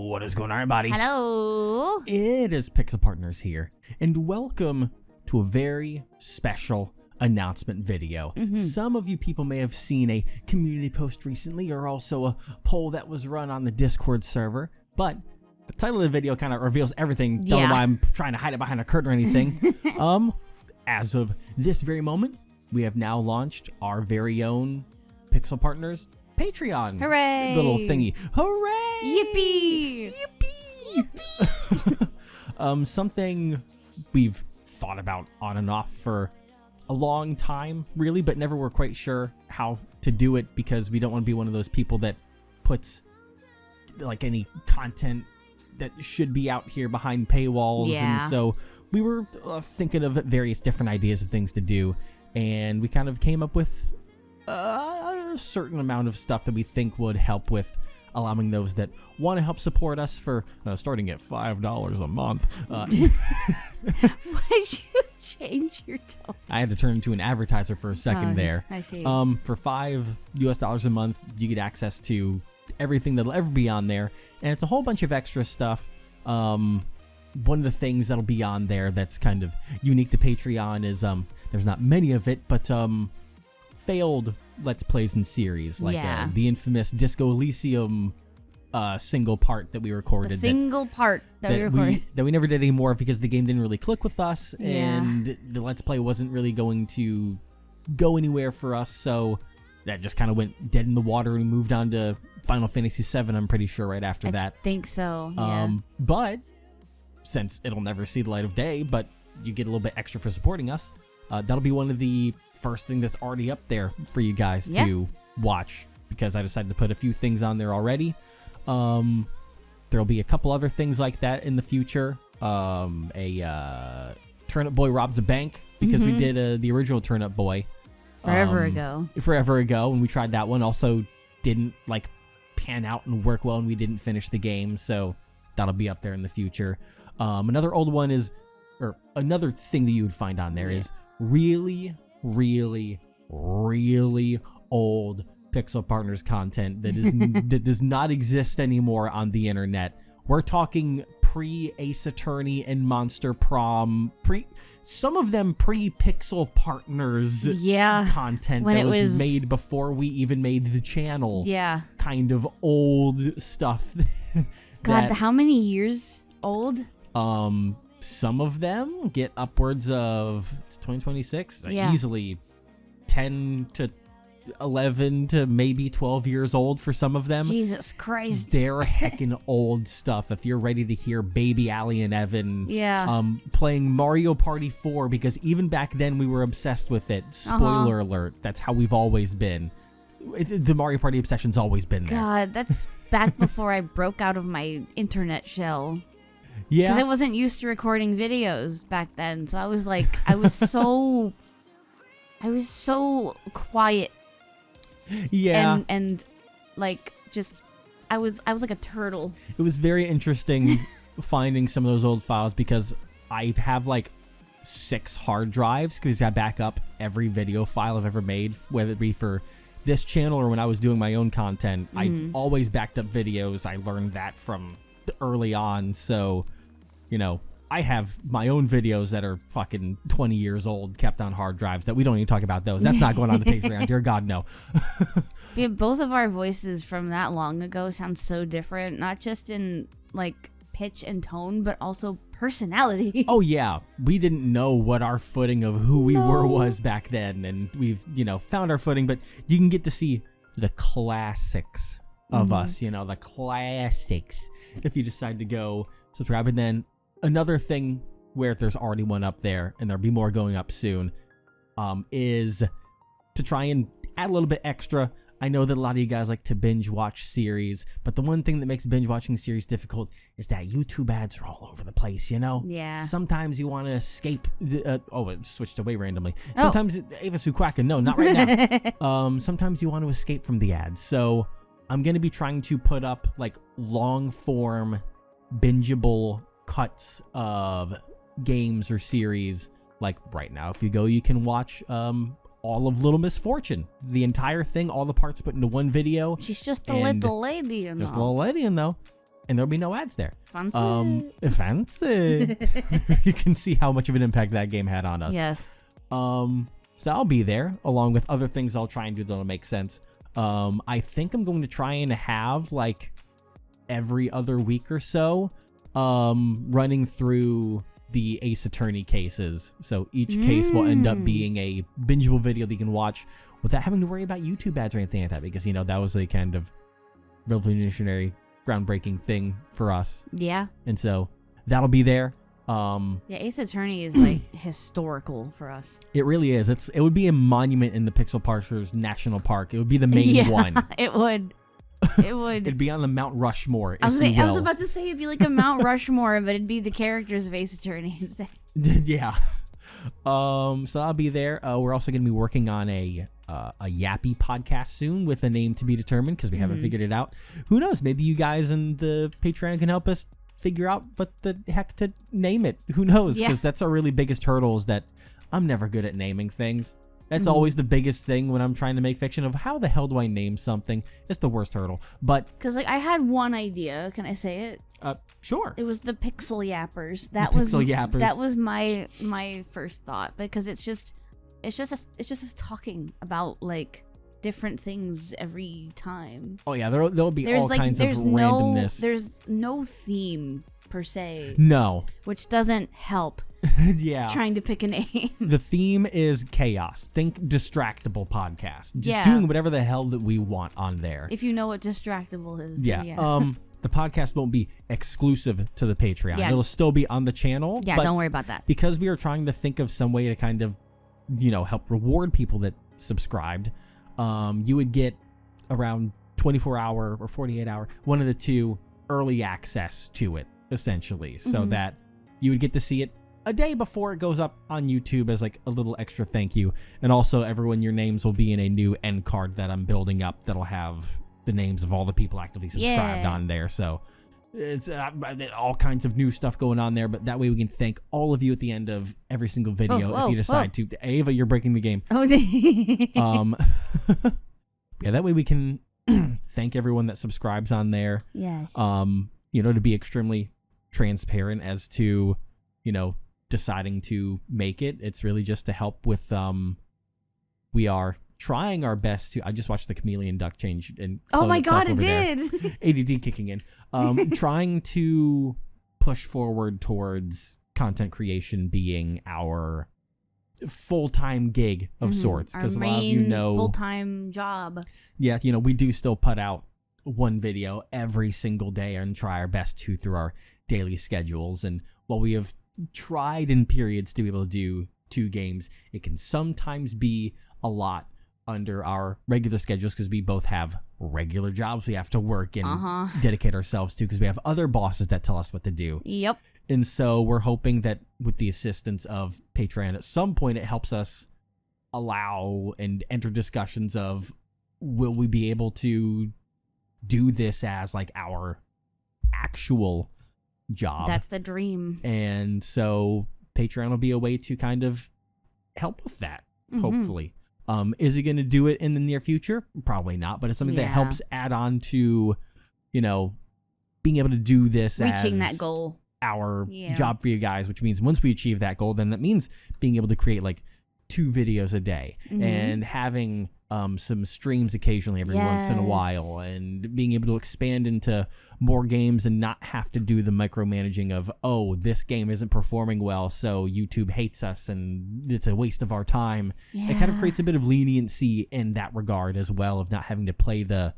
What is going on, everybody? Hello. It is Pixel Partners here, and welcome to a very special announcement video. Some of you people may have seen a community post recently, or also a poll that was run on the Discord server, but the title of the video kind of reveals everything. Don't know why I'm trying to hide it behind a curtain or anything. As of this very moment, we have now launched our very own Pixel Partners Patreon. Hooray! Little thingy. Hooray! Yippee! Yippee! Something we've thought about on and off for a long time, really, but never were quite sure how to do it because we don't want to be one of those people that puts like any content that should be out here behind paywalls. And so we were thinking of various different ideas of things to do, and we kind of came up with a certain amount of stuff that we think would help with allowing those that want to help support us for starting at $5 a month. Why did you change your tone? I had to turn into an advertiser for a second there. I see. For $5 a month, you get access to everything that'll ever be on there, and it's a whole bunch of extra stuff. One of the things that'll be on there that's kind of unique to Patreon is there's not many of it, but failed Let's Plays in series, like the infamous Disco Elysium single part that we recorded. That we never did anymore because the game didn't really click with us, and the Let's Play wasn't really going to go anywhere for us, so that just kind of went dead in the water, and we moved on to Final Fantasy VII, I'm pretty sure, right after that. I think so, yeah. But since it'll never see the light of day, but you get a little bit extra for supporting us, that'll be one of the first thing that's already up there for you guys to watch, because I decided to put a few things on there already. There'll be a couple other things like that in the future. A Turnip Boy Robs a Bank, because we did the original Turnip Boy forever ago, and we tried that one. Also didn't like pan out and work well, and we didn't finish the game, so that'll be up there in the future. Another old one is, or another thing that you would find on there is really old Pixel Partners content that is that does not exist anymore on the internet. We're talking pre-Ace Attorney and Monster Prom, some of them pre-Pixel Partners content that was made before we even made the channel. Yeah. Kind of old stuff. God, how many years old? Some of them get upwards of, it's 2026, easily 10 to 11 to maybe 12 years old for some of them. Jesus Christ. They're heckin' old stuff. If you're ready to hear Baby Allie and Evan playing Mario Party 4, because even back then we were obsessed with it. Spoiler alert, that's how we've always been. The Mario Party obsession's always been there. God, that's back before I broke out of my internet shell. Yeah. Because I wasn't used to recording videos back then. So I was like, I was so quiet. Yeah. And like, just, I was like a turtle. It was very interesting finding some of those old files, because I have like 6 hard drives, because I back up every video file I've ever made, whether it be for this channel or when I was doing my own content. I always backed up videos. I learned that from early on. So, you know, I have my own videos that are fucking 20 years old kept on hard drives that we don't even talk about those. That's not going on the Patreon. Dear God, no. Yeah, both of our voices from that long ago sound so different, not just in like pitch and tone, but also personality. Oh yeah, we didn't know what our footing of who we were was back then, and we've, you know, found our footing, but you can get to see the classics of us, you know, the classics, if you decide to go subscribe. And then another thing where there's already one up there, and there'll be more going up soon, is to try and add a little bit extra. I know that a lot of you guys like to binge watch series, but the one thing that makes binge watching series difficult is that YouTube ads are all over the place, you know? Yeah. Sometimes you want to escape the, it switched away randomly. Sometimes, Ava Sukwaka, no, not right now. Sometimes you want to escape from the ads. So I'm going to be trying to put up like long form bingeable cuts of games or series. Like right now, if you go, you can watch all of Little Miss Fortune, the entire thing, all the parts put into one video. She's just a little lady, you know. Just a little lady, though. and there'll be no ads there. Fancy. Fancy. You can see how much of an impact that game had on us. Yes. So I'll be there along with other things I'll try and do that'll make sense. I think I'm going to try and have like every other week or so, running through the Ace Attorney cases. So each case will end up being a bingeable video that you can watch without having to worry about YouTube ads or anything like that, because, you know, that was a kind of revolutionary, groundbreaking thing for us. Yeah. And so that'll be there. Yeah, Ace Attorney is like historical for us. It really is. It would be a monument in the Pixel Parsers National Park. It would be the main one. It would. It would. It'd be on the Mount Rushmore. I was about to say it'd be like a Mount Rushmore, but it'd be the characters of Ace Attorney instead. Yeah. So I'll be there. We're also going to be working on a Yappy podcast soon with a name to be determined because we haven't figured it out. Who knows? Maybe you guys in the Patreon can help us figure out what the heck to name it. Who knows? Because that's our really biggest hurdle, is that I'm never good at naming things. That's always the biggest thing when I'm trying to make fiction, of how the hell do I name something? It's the worst hurdle. But because like I had one idea, can I say it? Sure. It was the Pixel Yappers. That was my first thought, because it's just us talking about like different things every time. Oh yeah, there'll be all kinds of randomness. There's no theme per se. No. Which doesn't help. Yeah. Trying to pick a name. The theme is chaos. Think distractible podcast. Just doing whatever the hell that we want on there. If you know what distractible is. Yeah. The podcast won't be exclusive to the Patreon. Yeah. It'll still be on the channel. Yeah, don't worry about that. Because we are trying to think of some way to kind of, you know, help reward people that subscribed. You would get around 24-hour or 48-hour, one of the two, early access to it, essentially, so that you would get to see it a day before it goes up on YouTube as like a little extra thank you. And also, everyone, your names will be in a new end card that I'm building up that'll have the names of all the people actively subscribed on there. So it's all kinds of new stuff going on there, but that way we can thank all of you at the end of every single video if you decide to. Ava, you're breaking the game. Yeah, that way we can thank everyone that subscribes on there. Yes. You know, to be extremely transparent as to, you know, deciding to make it. It's really just to help with we are trying our best to. I just watched the chameleon duck change and oh my god, it did. ADD kicking in. Trying to push forward towards content creation being our full-time gig of sorts, because a lot of you know, full-time job. Yeah, you know, we do still put out one video every single day and try our best to through our daily schedules. And while we have tried in periods to be able to do 2 games, it can sometimes be a lot under our regular schedules, because we both have regular jobs we have to work and dedicate ourselves to, because we have other bosses that tell us what to do. Yep. And so we're hoping that with the assistance of Patreon, at some point it helps us allow and enter discussions of, will we be able to do this as like our actual job? That's the dream. And so Patreon will be a way to kind of help with that, hopefully. Is it going to do it in the near future? Probably not, but it's something that helps add on to, you know, being able to do this, reaching as that goal, our job for you guys, which means once we achieve that goal, then that means being able to create like 2 videos a day and having some streams occasionally every once in a while, and being able to expand into more games and not have to do the micromanaging of, oh, this game isn't performing well, so YouTube hates us and it's a waste of our time. It kind of creates a bit of leniency in that regard as well, of not having to play the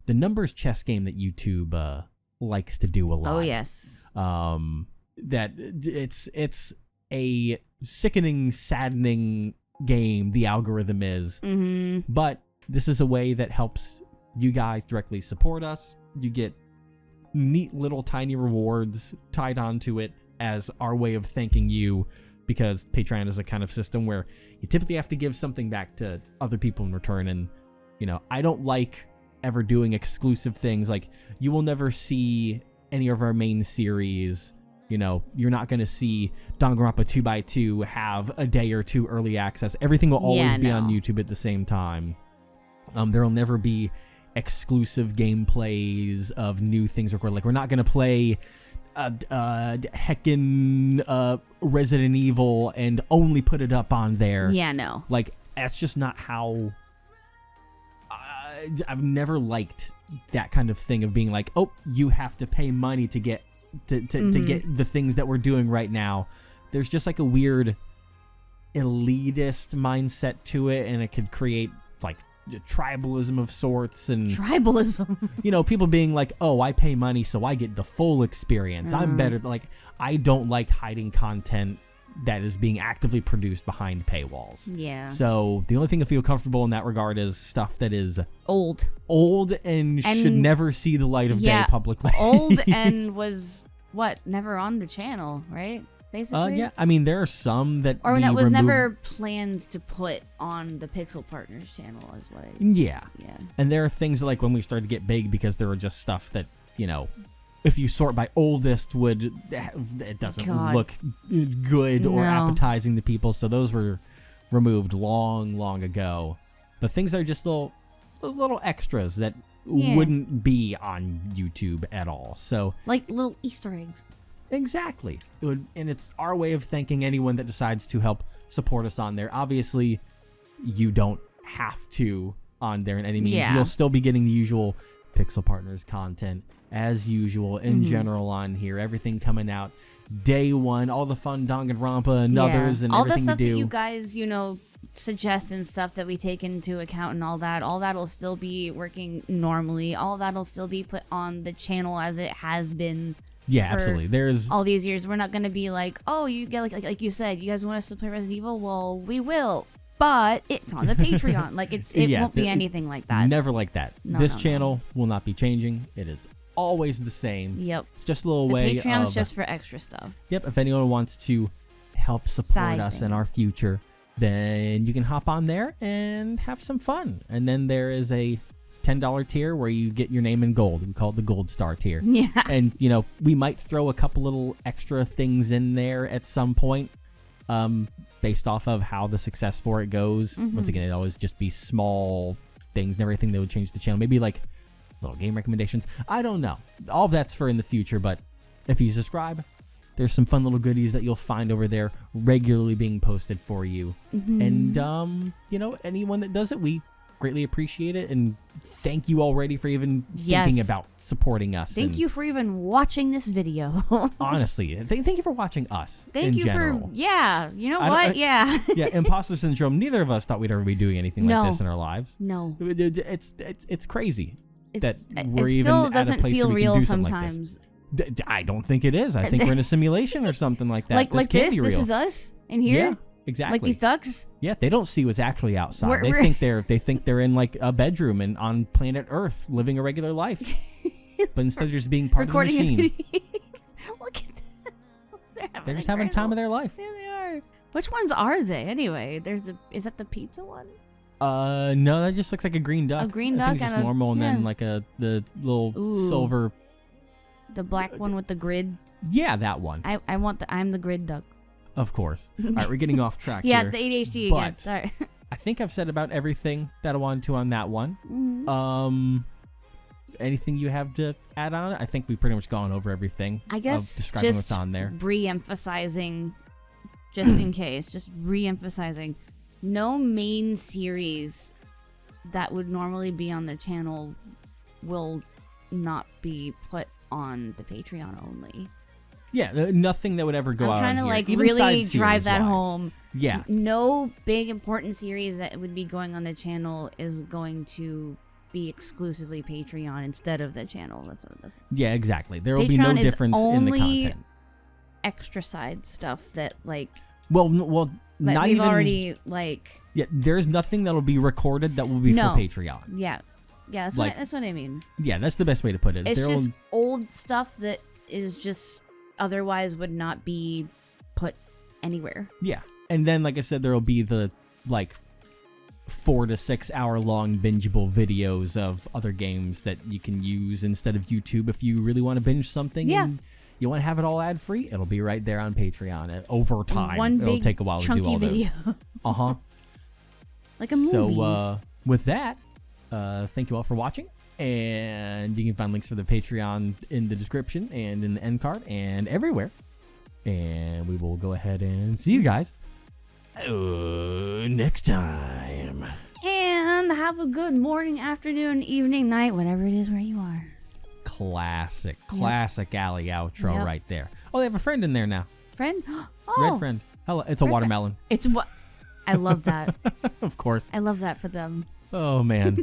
numbers chess game that YouTube likes to do a lot. Oh yes. That it's a sickening, saddening game, the algorithm is. But this is a way that helps you guys directly support us. You get neat little tiny rewards tied onto it as our way of thanking you, because Patreon is a kind of system where you typically have to give something back to other people in return. And, you know, I don't like ever doing exclusive things. Like, you will never see any of our main series. You know, you're not going to see Danganronpa 2x2 have a day or 2 early access. Everything will always be on YouTube at the same time. There will never be exclusive gameplays of new things recorded. Like, we're not going to play heckin' Resident Evil and only put it up on there. Yeah, no. Like, that's just not how... I've never liked that kind of thing of being like, oh, you have to pay money to get to get the things that we're doing right now. There's just like a weird elitist mindset to it, and it could create like tribalism of sorts. And tribalism. People being like, oh, I pay money so I get the full experience. I'm better. Like, I don't like hiding content that is being actively produced behind paywalls. Yeah. So the only thing I feel comfortable in that regard is stuff that is old and should never see the light of day publicly. Old and was never on the channel, right? Basically. Yeah. I mean, there are some that that was never planned to put on the Pixel Partners channel, is what. Yeah. And there are things that, like, when we started to get big, because there were just stuff that if you sort by oldest, it doesn't look good or appetizing to people. So those were removed long ago. But things are just little extras that wouldn't be on YouTube at all. So like little Easter eggs. Exactly. And it's our way of thanking anyone that decides to help support us on there. Obviously, you don't have to on there in any means. Yeah. You'll still be getting the usual Pixel Partners content as usual in general on here. Everything coming out day one, all the fun Danganronpa and others and all everything the stuff we do. that you guys, suggest and stuff that we take into account and all that'll still be working normally. All that'll still be put on the channel as it has been. Yeah, absolutely. There's all these years. We're not going to be like, oh, you get like you said, you guys want us to play Resident Evil? Well, we will. But it's on the Patreon. Like it won't be anything like that. Never like that. This channel will not be changing. It is always the same. Yep. It's just a little way. The Patreon is just for extra stuff. Yep. If anyone wants to help support us in our future, then you can hop on there and have some fun. And then there is a $10 tier where you get your name in gold. We call it the Gold Star tier. Yeah. And we might throw a couple little extra things in there at some point. Based off of how the success for it goes. Once again, it always just be small things, never anything that would change the channel. Maybe like little game recommendations. I don't know. All that's for in the future, but if you subscribe, there's some fun little goodies that you'll find over there regularly being posted for you. And, anyone that does it, we greatly appreciate it, and thank you already for even thinking about supporting us. Thank you for even watching this video. Honestly, thank you for watching us. Thank you general. Yeah, imposter syndrome. Neither of us thought we'd ever be doing anything like this in our lives. No, it's crazy that we're it even still at a doesn't place feel where we can real do something sometimes. Like this. I don't think it is. I think we're in a simulation or something like that. Like this. This is us in here. Yeah. Exactly. Like these ducks? Yeah, they don't see what's actually outside. They think they're in like a bedroom and on planet Earth living a regular life. But instead of just being part of the machine. Look at them. They're just having time of their life. Yeah, they are. Which ones are they anyway? Is that the pizza one? No, that just looks like a green duck. A green duck. I think it's just normal, and then like the little silver. The black one with the grid. Yeah, that one. I'm the grid duck. Of course. All right, we're getting off track here. Yeah, the ADHD again. Sorry. I think I've said about everything that I wanted to on that one. Anything you have to add on? I think we've pretty much gone over everything. I guess describing what's on there. Re-emphasizing, just in case, just re-emphasizing, no main series that would normally be on the channel will not be put on the Patreon only. Yeah, nothing that would ever go out. I'm trying to here, really drive that home. Yeah. No big important series that would be going on the channel is going to be exclusively Patreon instead of the channel. That's what it is. Yeah, exactly. There will be no difference in the content. Extra side stuff that Well, not we've even already Yeah, there's nothing that'll be recorded that will be for Patreon. Yeah, that's what I mean. Yeah, that's the best way to put it. It's just old stuff that is just otherwise would not be put anywhere. Yeah. And then, like I said, there will be the 4 to 6 hour long bingeable videos of other games that you can use instead of YouTube if you really want to binge something. Yeah. And you want to have it all ad free? It'll be right there on Patreon. Over time, it'll take a while to do all video. Those. Like a movie. So with that, thank you all for watching. And you can find links for the Patreon in the description and in the end card and everywhere. And we will go ahead and see you guys next time. And have a good morning, afternoon, evening, night, whatever it is where you are. Classic alley outro Yep. right there. Oh, they have a friend in there now. Friend? Oh, Red friend. Hello, it's a watermelon. It's what I love that. Of course. I love that for them. Oh man.